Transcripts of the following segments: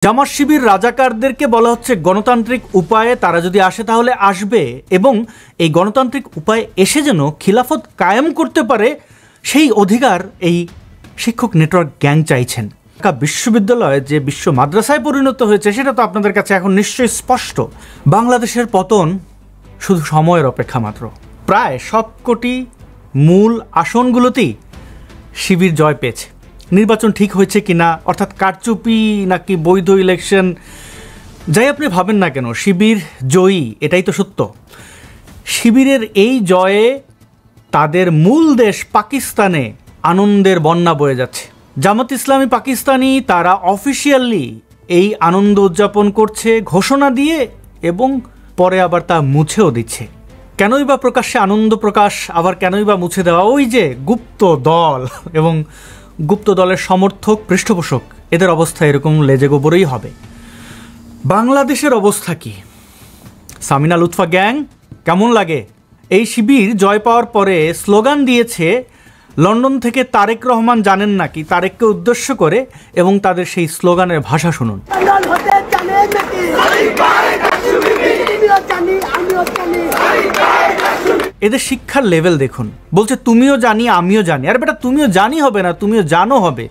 জামাত শিবির রাজাকারদেরকে বলা হচ্ছে গণতান্ত্রিক উপায়ে তারা যদি আসে তাহলে আসবে এবং এই গণতান্ত্রিক উপায়ে এসে যেন খিলাফত কায়েম করতে পারে সেই অধিকার এই শিক্ষক নেটওয়ার্ক গ্যাং চাইছেন। ঢাকা বিশ্ববিদ্যালয় যে বিশ্ব মাদ্রাসায় পরিণত হয়েছে সেটা তো আপনাদের কাছে এখন নিশ্চয়ই স্পষ্ট। বাংলাদেশের পতন শুধু সময়ের অপেক্ষা মাত্র। প্রায় সবকটি মূল আসনগুলোতেই শিবির জয় পেয়েছে। নির্বাচন ঠিক হয়েছে কিনা, অর্থাৎ কারচুপি নাকি বৈধ ইলেকশন, যাই আপনি ভাবেন না কেন শিবির জয়ী, এটাই তো সত্য। শিবিরের এই জয়ে তাদের মূল দেশ পাকিস্তানে আনন্দের বন্যা বয়ে যাচ্ছে। জামাত ইসলামী পাকিস্তানি তারা অফিসিয়ালি এই আনন্দ উদযাপন করছে ঘোষণা দিয়ে এবং পরে আবার তা মুছেও দিচ্ছে। কেনই বা প্রকাশ্যে আনন্দ প্রকাশ, আবার কেনই বা মুছে দেওয়া? ওই যে গুপ্ত দল এবং গুপ্ত দলের সমর্থক পৃষ্ঠপোষক, এদের অবস্থা এরকম লেজে গোবরেই হবে। বাংলাদেশের অবস্থা কি? সামিনা লুৎফা গ্যাং কেমন লাগে? এই শিবির জয় পাওয়ার পরে স্লোগান দিয়েছে লন্ডন থেকে তারেক রহমান জানেন নাকি, তারেককে উদ্দেশ্য করে, এবং তাদের সেই স্লোগানের ভাষা শুনুন। এদের শিক্ষার লেভেল দেখুন। বলছে তুমিও জানি আমিও জানি। আর বেটা তুমিও জানি হবে না, তুমিও জানো হবে।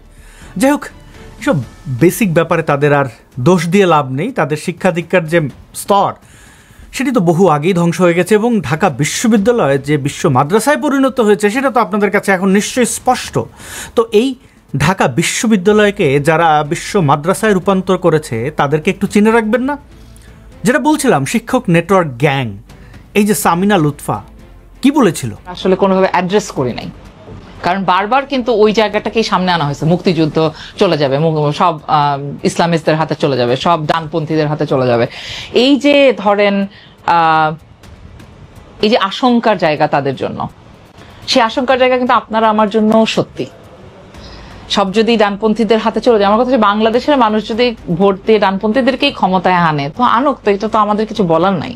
যাই হোক, এসব বেসিক ব্যাপারে তাদের আর দোষ দিয়ে লাভ নেই। তাদের শিক্ষা দীক্ষার যে স্তর সেটি তো বহু আগেই ধ্বংস হয়ে গেছে এবং ঢাকা বিশ্ববিদ্যালয় যে বিশ্ব মাদ্রাসায় পরিণত হয়েছে সেটা তো আপনাদের কাছে এখন নিশ্চয়ই স্পষ্ট। তো এই ঢাকা বিশ্ববিদ্যালয়কে যারা বিশ্ব মাদ্রাসায় রূপান্তর করেছে তাদেরকে একটু চিনে রাখবেন না? যেটা বলছিলাম, শিক্ষক নেটওয়ার্ক গ্যাং, এই যে সামিনা লুৎফা কি বলেছিল আসলে কোনোভাবে অ্যাড্রেস করি নাই, কারণ বারবার কিন্তু ওই জায়গাটাকেই সামনে আনা হয়েছে। মুক্তিযুদ্ধ চলে যাবে, সব ইসলামিস্টদের হাতে চলে যাবে, সব ডানপন্থীদের হাতে চলে যাবে। এই যে ধরেন এই যে আশঙ্কার জায়গা তাদের জন্য, সেই আশঙ্কার জায়গা কিন্তু আপনারা আমার জন্য সত্যি। সব যদি ডানপন্থীদের হাতে চলে যায়, আমার কথা হচ্ছে বাংলাদেশের মানুষ যদি ভোট দিয়ে ডানপন্থীদেরকেই ক্ষমতায় আনে তো আনুক, তো এটা তো আমাদের কিছু বলার নাই।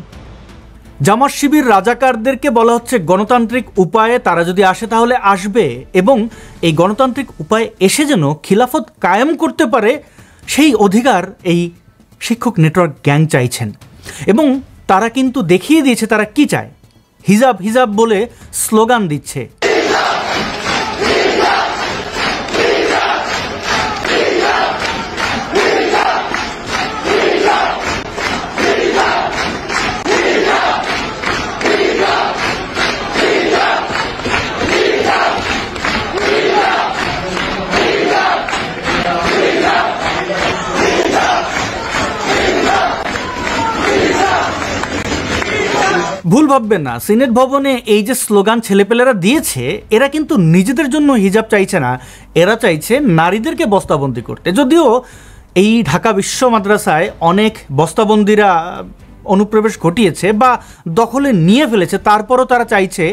জামাত শিবির রাজাকারদেরকে বলা হচ্ছে গণতান্ত্রিক উপায়ে তারা যদি আসে তাহলে আসবে এবং এই গণতান্ত্রিক উপায়ে এসে যেন খিলাফত কায়েম করতে পারে সেই অধিকার এই শিক্ষক নেটওয়ার্ক গ্যাং চাইছেন। এবং তারা কিন্তু দেখিয়ে দিয়েছে তারা কি চায়। হিজাব হিজাব বলে স্লোগান দিচ্ছে। ভুল ভাববেন না, সিনেট ভবনে এই যে স্লোগান ছেলেপেলেরা দিয়েছে, এরা কিন্তু নিজেদের জন্য হিজাব চাইছে না, এরা চাইছে নারীদেরকে বস্তাবন্দি করতে। যদিও এই ঢাকা বিশ্ব মাদ্রাসায় অনেক বস্তাবন্দিরা অনুপ্রবেশ ঘটিয়েছে বা দখলে নিয়ে ফেলেছে, তারপরও তারা চাইছে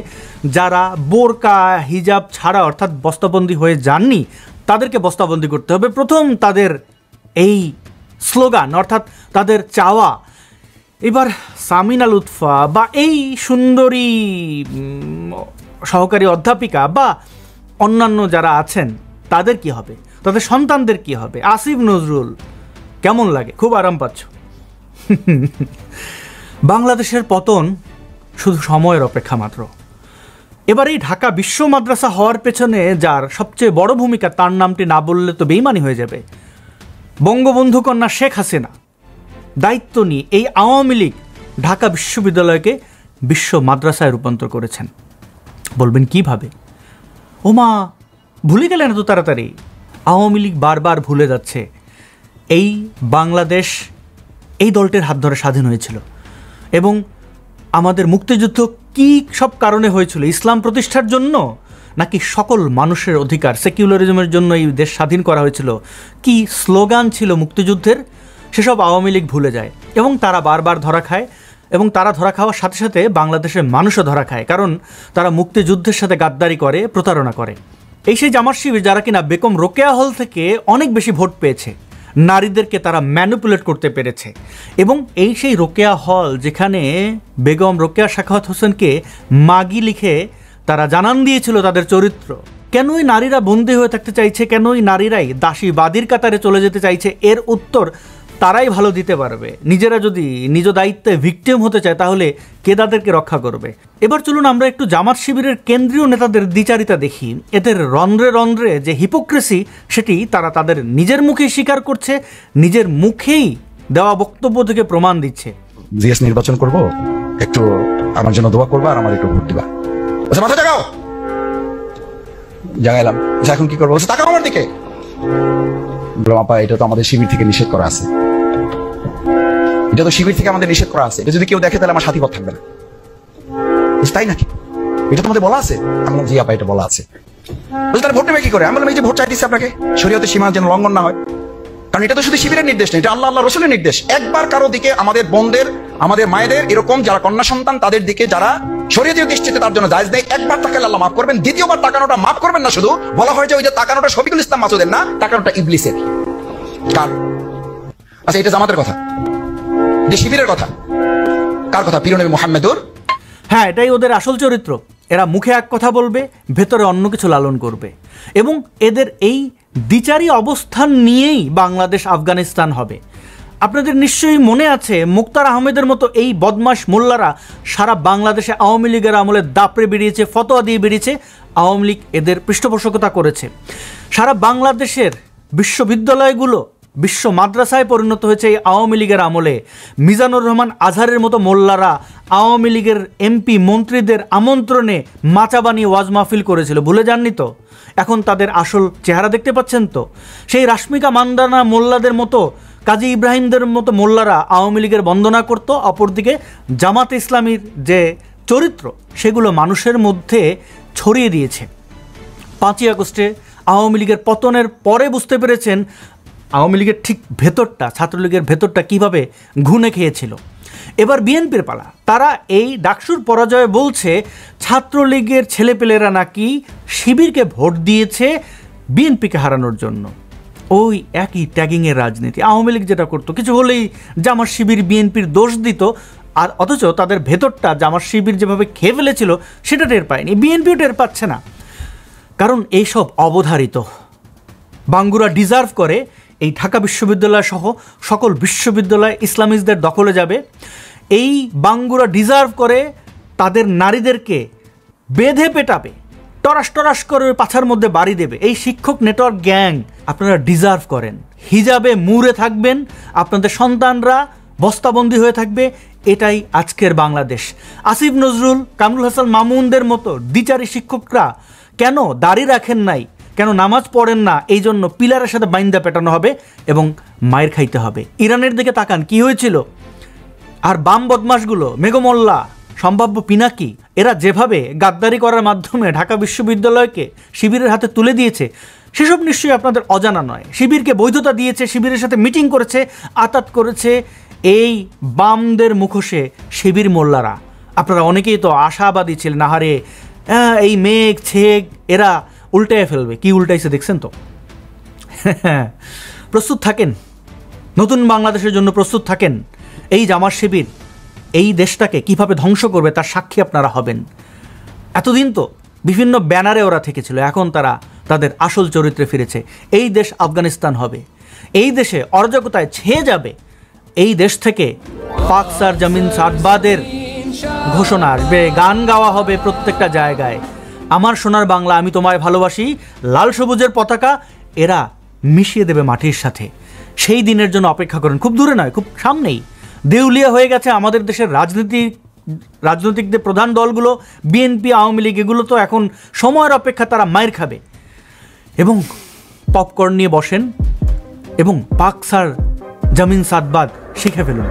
যারা বোরকা হিজাব ছাড়া অর্থাৎ বস্তাবন্দি হয়ে যাননি তাদেরকে বস্তাবন্দি করতে হবে। প্রথম তাদের এই স্লোগান অর্থাৎ তাদের চাওয়া। এবার সামিনা লুৎফা বা এই সুন্দরী সহকারী অধ্যাপিকা বা অন্যান্য যারা আছেন তাদের কি হবে, তাদের সন্তানদের কি হবে? আসিফ নজরুল কেমন লাগে? খুব আরাম পাচ্ছ। বাংলাদেশের পতন শুধু সময়ের অপেক্ষা মাত্র। এবার এই ঢাকা বিশ্ব মাদ্রাসা হওয়ার পেছনে যার সবচেয়ে বড় ভূমিকা, তার নামটি না বললে তো বেইমানি হয়ে যাবে। বঙ্গবন্ধু কন্যা শেখ হাসিনা দায়িত্ব নিয়ে এই আওয়ামী লীগ ঢাকা বিশ্ববিদ্যালয়কে বিশ্ব মাদ্রাসায় রূপান্তর করেছেন। বলবেন কিভাবে? ওমা, ভুলে গেলেন এত তাড়াতাড়ি? আওয়ামী লীগ বারবার ভুলে যাচ্ছে এই বাংলাদেশ এই দলটির হাত ধরে স্বাধীন হয়েছিল এবং আমাদের মুক্তিযুদ্ধ কি সব কারণে হয়েছিল? ইসলাম প্রতিষ্ঠার জন্য নাকি সকল মানুষের অধিকার, সেকুলারিজমের জন্য এই দেশ স্বাধীন করা হয়েছিল? কি স্লোগান ছিল মুক্তিযুদ্ধের? সেসব আওয়ামী লীগ ভুলে যায় এবং তারা বারবার ধরা খায় এবং তারা ধরা খাওয়ার সাথে সাথে বাংলাদেশের মানুষও ধরা খায়, কারণ তারা মুক্তিযুদ্ধের সাথে গাদ্দারি করে, প্রতারণা করে। এই সেই জামাত শিবির যারা কিনা বেগম রোকেয়া হল থেকে অনেক বেশি ভোট পেয়েছে, নারীদেরকে তারা ম্যানিপুলেট করতে পেরেছে। এবং এই সেই রোকেয়া হল যেখানে বেগম রোকেয়া সাখাওয়াত হোসেনকে মাগি লিখে তারা জানান দিয়েছিল তাদের চরিত্র। কেনই নারীরা বন্দী হয়ে থাকতে চাইছে, কেনই নারীরাই দাসী বাদীর কাতারে চলে যেতে চাইছে, এর উত্তর তারাই ভালো দিতে পারবে। নিজেরা যদি নিজ দায়িত্বে ভিকটিম হতে চায় তাহলে কে তাদেরকে রক্ষা করবে? এবার চলুন আমরা একটু জামাত শিবিরের কেন্দ্রীয় নেতাদের দ্বিচারিতা দেখি। এদের রন্ধ্রে রন্ধ্রে যে হিপোক্রেসি সেটি তারা তাদের নিজের মুখেই স্বীকার করছে, নিজের মুখেই দেওয়া বক্তব্য থেকে প্রমাণ দিচ্ছে। জিএস নির্বাচন করব, একটু আমার জন্য দোয়া করবা আর আমার একটু ভোট দিবা। আচ্ছা মাথা জাগাও, জাগাইলাম। এখন কি করবো? তাকাও আমার দিকে। আপা এটা তো আমাদের শিবির থেকে নিষেধ করা আছে, এটা তো শিবির থেকে আমাদের নিষেধ করা আছে, এটা যদি কেউ দেখে তাহলে আমার সাথী পথ থাকবে না। তাই নাকি? এটা তোমাদের বলা আছে? আমি বললাম জি আপা এটা বলা আছে। তাহলে ভোট নেবে কি করে? আমি বললাম এই যে ভোট চাইতেছি আপনাকে, শরীয়তের সীমা যেন লঙ্ঘন না হয়, কারণ এটা তো শুধু শিবিরের নির্দেশ না, এটা আল্লাহ আল্লাহ রসুলের নির্দেশ। একবার কারো দিকে আমাদের বোনদের, আমাদের মায়েদের, এরকম যারা কন্যা সন্তান তাদের দিকে যারা শরীয়তের দৃষ্টিতে তার জন্য জায়েজ নেই, একবার তাকালে আল্লাহ মাফ করবেন, দ্বিতীয়বার তাকানোটা মাফ করবেন না। শুধু বলা হয় যে ওই যে তাকানোটা শফিকুল ইসলাম মাসুদের না, তাকানোটা ইবলিসের। কার? আচ্ছা এটা জামাতের কথা, যে শিবিরের কথা, কার কথা? প্রিয় নবী মুহাম্মদুর। হ্যাঁ, এটাই ওদের আসল চরিত্র। এরা মুখে এক কথা বলবে, ভেতরে অন্য কিছু লালন করবে, এবং এদের এই দ্বিচারী অবস্থান নিয়েই বাংলাদেশ আফগানিস্তান হবে। আপনাদের নিশ্চয়ই মনে আছে মুক্তার আহমেদের মতো এই বদমাশ মোল্লারা সারা বাংলাদেশে আওয়ামী লীগের আমলে দাপড়ে বেরিয়েছে, ফতোয়া দিয়ে বেরিয়েছে। আওয়ামী লীগ এদের পৃষ্ঠপোষকতা করেছে। সারা বাংলাদেশের বিশ্ববিদ্যালয়গুলো বিশ্ব মাদ্রাসায় পরিণত হয়েছে এই আওয়ামী লীগের আমলে। মিজানুর রহমান আজহারের মতো মোল্লারা আওয়ামী লীগের এমপি মন্ত্রীদের আমন্ত্রণে মাচা বানিয়ে ওয়াজ মাহফিল করেছিল, ভুলে যাননি তো? এখন তাদের আসল চেহারা দেখতে পাচ্ছেন তো? সেই রাশমিকা মান্দানা মোল্লাদের মতো, কাজী ইব্রাহিমদের মতো মোল্লারা আওয়ামী লীগের বন্দনা করত, অপরদিকে জামাত ইসলামীর যে চরিত্র সেগুলো মানুষের মধ্যে ছড়িয়ে দিয়েছে। 5ই আগস্টে আওয়ামী লীগের পতনের পরে বুঝতে পেরেছেন আওয়ামী লীগের ঠিক ভেতরটা, ছাত্রলীগের ভেতরটা কিভাবে ঘুনে খেয়েছিল। এবার বিএনপির পালা। তারা এই ডাকসুর পরাজয়ে বলছে ছাত্রলীগের ছেলেপেলেরা নাকি শিবিরকে ভোট দিয়েছে বিএনপিকে হারানোর জন্য। ওই একই ট্যাগিংয়ের রাজনীতি। আওয়ামী লীগ যেটা করতো, কিছু হলেই জামাত শিবির বিএনপির দোষ দিত, আর অথচ তাদের ভেতরটা জামাত শিবির যেভাবে খেয়ে ফেলেছিল সেটা টের পায়নি, বিএনপিও টের পাচ্ছে না। কারণ এইসব অবধারিত। বাঙ্গুরা ডিজার্ভ করে এই ঢাকা বিশ্ববিদ্যালয় সহ সকল বিশ্ববিদ্যালয় ইসলামিস্টদের দখলে যাবে। এই বাঙ্গুরা ডিজার্ভ করে তাদের নারীদেরকে বেঁধে পেটাবে, টরাস টরাস করে পাছার মধ্যে বাড়ি দেবে। এই শিক্ষক নেটওয়ার্ক গ্যাং আপনারা ডিজার্ভ করেন। হিজাবে মুড়ে থাকবেন, আপনাদের সন্তানরা বস্তাবন্দি হয়ে থাকবে। এটাই আজকের বাংলাদেশ। আসিফ নজরুল, কামরুল হাসান মামুনদের মতো দ্বিচারী শিক্ষকরা কেন দাড়ি রাখেন নাই, কেন নামাজ পড়েন না, এই জন্য পিলারের সাথে বাইন্দা পেটানো হবে এবং মায়ের খাইতে হবে। ইরানের দিকে তাকান, কি হয়েছিল? আর বাম বদমাশগুলো, মেঘমোল্লা, সম্ভাব্য পিনাকি, এরা যেভাবে গাদ্দারি করার মাধ্যমে ঢাকা বিশ্ববিদ্যালয়কে শিবিরের হাতে তুলে দিয়েছে সেসব নিশ্চয়ই আপনাদের অজানা নয়। শিবিরকে বৈধতা দিয়েছে, শিবিরের সাথে মিটিং করেছে, আতাত করেছে এই বামদের মুখোশে শিবির মোল্লারা। আপনারা অনেকেই তো আশাবাদী ছিলেন, আহারে এই মেঘ ছেগ এরা উল্টায় ফেলবে। কি উল্টাইছে দেখছেন তো? প্রস্তুত থাকেন, নতুন বাংলাদেশের জন্য প্রস্তুত থাকেন। এই জামাত শিবির এই দেশটাকে কিভাবে ধ্বংস করবে তার সাক্ষী আপনারা হবেন। এতদিন তো বিভিন্ন ব্যানারে ওরা থেকেছিল, এখন তারা তাদের আসল চরিত্রে ফিরেছে। এই দেশ আফগানিস্তান হবে, এই দেশে অরাজকতায় ছেয়ে যাবে। এই দেশ থেকে পাক সার জমিন সাদবাদের ঘোষণা আসবে, গান গাওয়া হবে প্রত্যেকটা জায়গায়। আমার সোনার বাংলা, আমি তোমায় ভালোবাসি, লাল সবুজের পতাকা এরা মিশিয়ে দেবে মাটির সাথে। সেই দিনের জন্য অপেক্ষা করেন, খুব দূরে নয়, খুব সামনেই। দেউলিয়া হয়ে গেছে আমাদের দেশের রাজনৈতিকদের প্রধান দলগুলো, বিএনপি, আওয়ামী লীগ, এগুলো তো এখন সময়ের অপেক্ষা, তারা মায়ের খাবে। এবং পপকর্ন নিয়ে বসেন এবং পাক সার জমিন সাদবাদ শিখে ফেলুন।